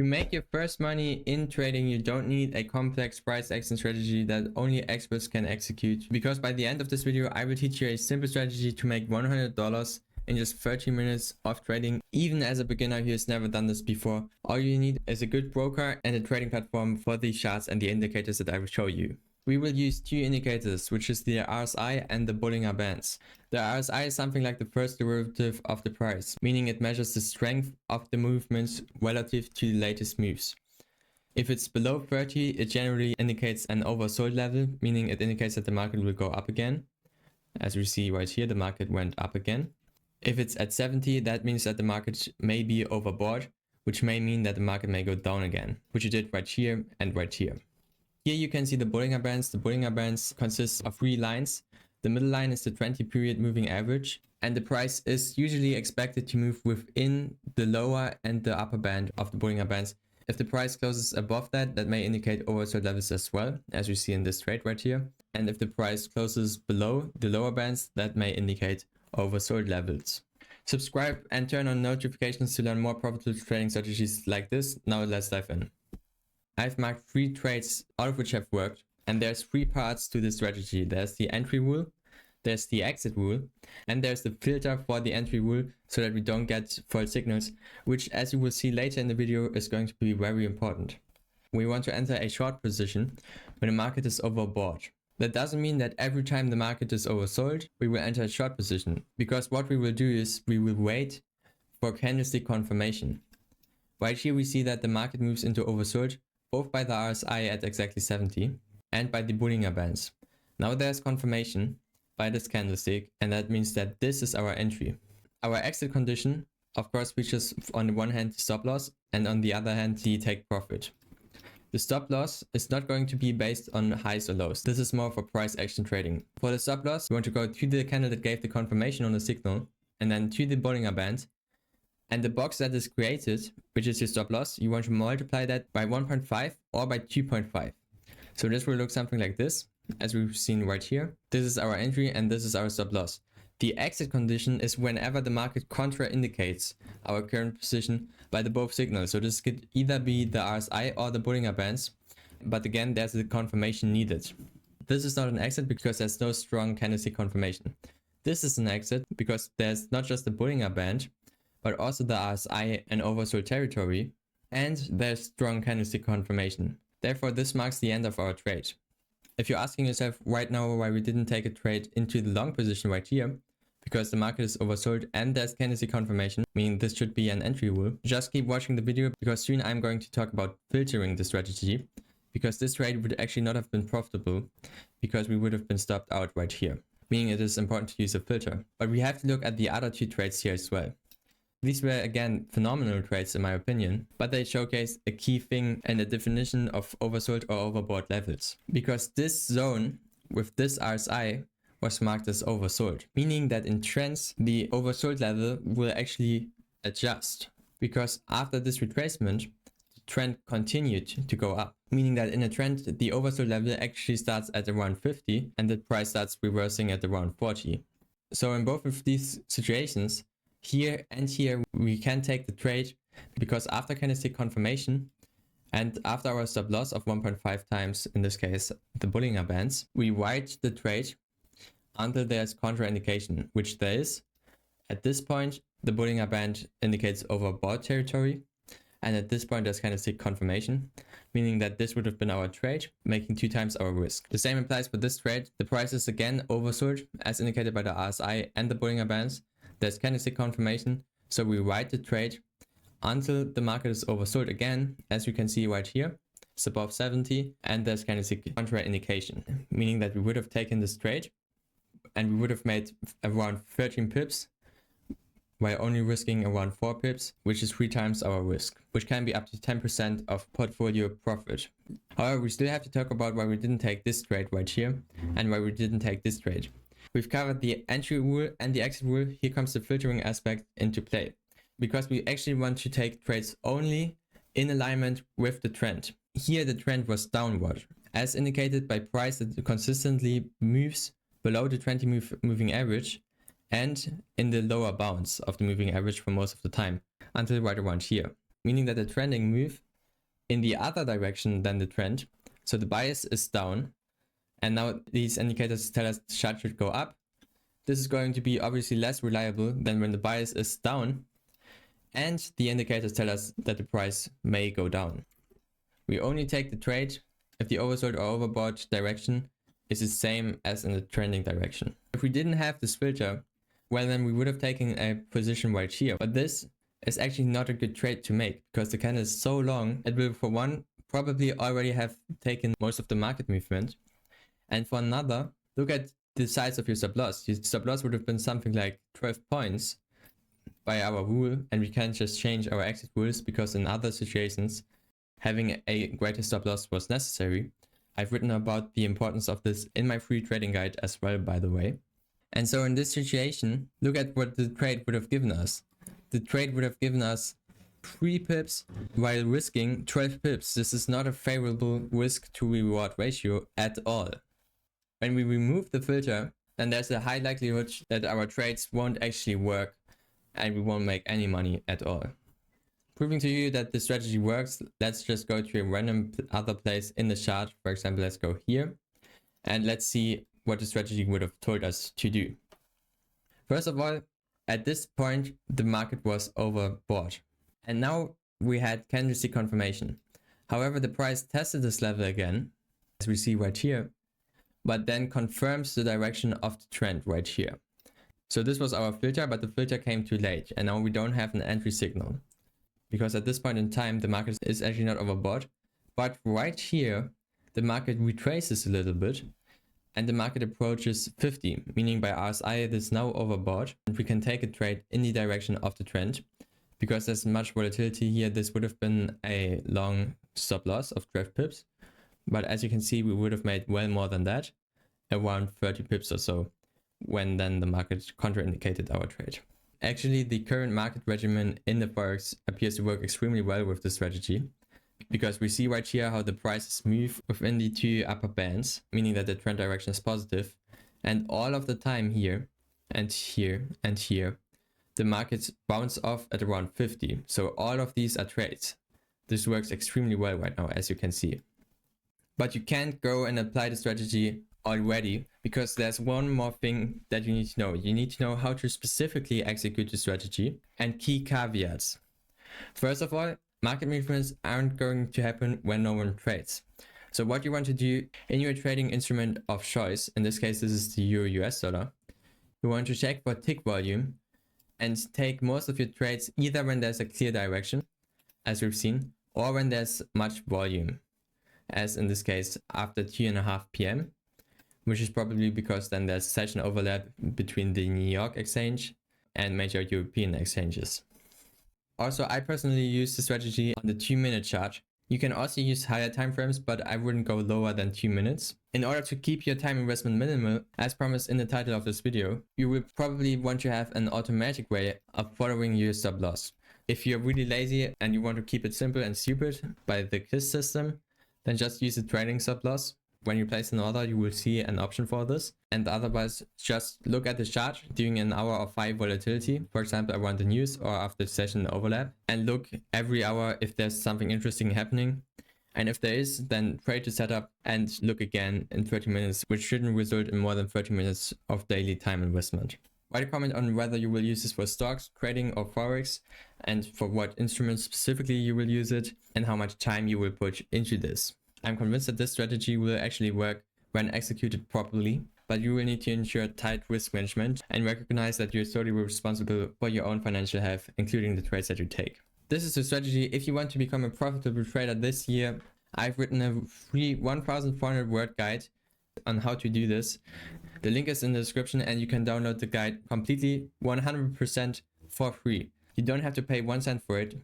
make your first money in trading, you don't need a complex price action strategy that only experts can execute, because by the end of this video I will teach you a simple strategy to make $100 in just 30 minutes of trading, even as a beginner who has never done this before. All you need is a good broker and a trading platform for the charts and the indicators that I will show you. We will use two indicators, which is the RSI and the Bollinger Bands. The RSI is something like the first derivative of the price, meaning it measures the strength of the movements relative to the latest moves. If it's below 30, it generally indicates an oversold level, meaning it indicates that the market will go up again. As we see right here, the market went up again. If it's at 70, that means that the market may be overbought, which may mean that the market may go down again, which it did right here and right here. Here you can see the Bollinger Bands. The Bollinger Bands consist of 3 lines. The middle line is the 20-period moving average, and the price is usually expected to move within the lower and the upper band of the Bollinger Bands. If the price closes above that, that may indicate oversold levels as well, as we see in this trade right here. And if the price closes below the lower bands, that may indicate oversold levels. Subscribe and turn on notifications to learn more profitable trading strategies like this. Now let's dive in. I've marked 3 trades, all of which have worked, and there's 3 parts to this strategy. There's the entry rule, there's the exit rule, and there's the filter for the entry rule so that we don't get false signals, which, as you will see later in the video, is going to be very important. We want to enter a short position when the market is overbought. That doesn't mean that every time the market is oversold, we will enter a short position, because what we will do is we will wait for candlestick confirmation. Right here we see that the market moves into oversold, both by the RSI at exactly 70 and by the Bollinger Bands. Now there's confirmation by this candlestick, and that means that this is our entry. Our exit condition, of course, features on the one hand the stop loss and on the other hand the take profit. The stop loss is not going to be based on highs or lows. This is more for price action trading. For the stop loss, we want to go to the candle that gave the confirmation on the signal, and then to the Bollinger Band. And the box that is created, which is your stop loss, you want to multiply that by 1.5 or by 2.5. So this will look something like this, as we've seen right here. This is our entry and this is our stop loss. The exit condition is whenever the market contraindicates our current position by the both signals. So this could either be the RSI or the Bollinger Bands, but again, there's the confirmation needed. This is not an exit because there's no strong candlestick confirmation. This is an exit because there's not just the Bollinger Band, but also the RSI and oversold territory, and there's strong candlestick confirmation. Therefore, this marks the end of our trade. If you're asking yourself right now why we didn't take a trade into the long position right here, because the market is oversold and there's candlestick confirmation, meaning this should be an entry rule, just keep watching the video, because soon I'm going to talk about filtering the strategy, because this trade would actually not have been profitable because we would have been stopped out right here, meaning it is important to use a filter. But we have to look at the other 2 trades here as well. These were again phenomenal trades in my opinion, but they showcase a key thing and a definition of oversold or overbought levels. Because this zone with this RSI was marked as oversold, meaning that in trends the oversold level will actually adjust. Because after this retracement, the trend continued to go up, meaning that in a trend the oversold level actually starts at around 50 and the price starts reversing at around 40. So in both of these situations, here and here, we can take the trade, because after candlestick confirmation and after our stop loss of 1.5 times, in this case the Bollinger Bands, we write the trade until there's contraindication, which there is. At this point, the Bollinger Band indicates overbought territory, and at this point there's candlestick confirmation, meaning that this would have been our trade, making 2 times our risk. The same applies for this trade. The price is again oversold, as indicated by the RSI and the Bollinger Bands. There's candlestick confirmation, so we write the trade until the market is oversold again, as you can see right here. It's above 70 and there's candlestick contraindication, meaning that we would have taken this trade and we would have made around 13 pips while only risking around 4 pips, which is 3 times our risk, which can be up to 10% of portfolio profit. However, we still have to talk about why we didn't take this trade right here and why we didn't take this trade. We've covered the entry rule and the exit rule. Here comes the filtering aspect into play, because we actually want to take trades only in alignment with the trend. Here the trend was downward, as indicated by price that consistently moves below the 20 moving average and in the lower bounds of the moving average for most of the time, until right around here, meaning that the trending move in the other direction than the trend. So the bias is down. And now these indicators tell us the chart should go up. This is going to be obviously less reliable than when the bias is down. And the indicators tell us that the price may go down. We only take the trade if the oversold or overbought direction is the same as in the trending direction. If we didn't have this filter, well, then we would have taken a position right here. But this is actually not a good trade to make because the candle is so long, it will for one probably already have taken most of the market movement. And for another, look at the size of your stop loss. Your stop loss would have been something like 12 points by our rule, and we can't just change our exit rules because in other situations having a greater stop loss was necessary. I've written about the importance of this in my free trading guide as well, by the way. And so in this situation, look at what the trade would have given us. The trade would have given us 3 pips while risking 12 pips. This is not a favorable risk to reward ratio at all. When we remove the filter, then there's a high likelihood that our trades won't actually work and we won't make any money at all. Proving to you that the strategy works, let's just go to a random other place in the chart. For example, let's go here and let's see what the strategy would have told us to do. First of all, at this point, the market was overbought. And now we had candlestick confirmation. However, the price tested this level again, as we see right here, but then confirms the direction of the trend right here. So this was our filter, but the filter came too late. And now we don't have an entry signal. Because at this point in time, the market is actually not overbought. But right here, the market retraces a little bit. And the market approaches 50, meaning by RSI it is now overbought. And we can take a trade in the direction of the trend. Because there's much volatility here, this would have been a long stop loss of 12 pips. But as you can see, we would have made well more than that, around 30 pips or so, when then the market contraindicated our trade. Actually, the current market regimen in the Forex appears to work extremely well with this strategy, because we see right here how the prices move within the 2 upper bands, meaning that the trend direction is positive, and all of the time here, and here, and here, the markets bounce off at around 50. So all of these are trades. This works extremely well right now, as you can see. But you can't go and apply the strategy already, because there's one more thing that you need to know. You need to know how to specifically execute the strategy and key caveats. First of all, market movements aren't going to happen when no one trades. So what you want to do in your trading instrument of choice, in this case this is the EURUSD, you want to check for tick volume and take most of your trades either when there's a clear direction, as we've seen, or when there's much volume, as in this case after 2:30 PM, which is probably because then there's session overlap between the New York exchange and major European exchanges. Also, I personally use the strategy on the 2-minute chart. You can also use higher time frames, but I wouldn't go lower than 2 minutes. In order to keep your time investment minimal, as promised in the title of this video, you will probably want to have an automatic way of following your stop loss. If you're really lazy and you want to keep it simple and stupid by the KISS system, then just use the trailing stop loss. When you place an order, you will see an option for this. And otherwise, just look at the chart during an hour of high volatility, for example, around the news or after the session overlap, and look every hour if there's something interesting happening. And if there is, then trade the setup and look again in 30 minutes, which shouldn't result in more than 30 minutes of daily time investment. Write a comment on whether you will use this for stocks, trading, or Forex, and for what instruments specifically you will use it, and how much time you will put into this. I'm convinced that this strategy will actually work when executed properly, but you will need to ensure tight risk management and recognize that you're solely responsible for your own financial health, including the trades that you take. This is the strategy if you want to become a profitable trader this year. I've written a free 1,400 word guide on how to do this. The link is in the description and you can download the guide completely 100% for free. You don't have to pay 1 cent for it.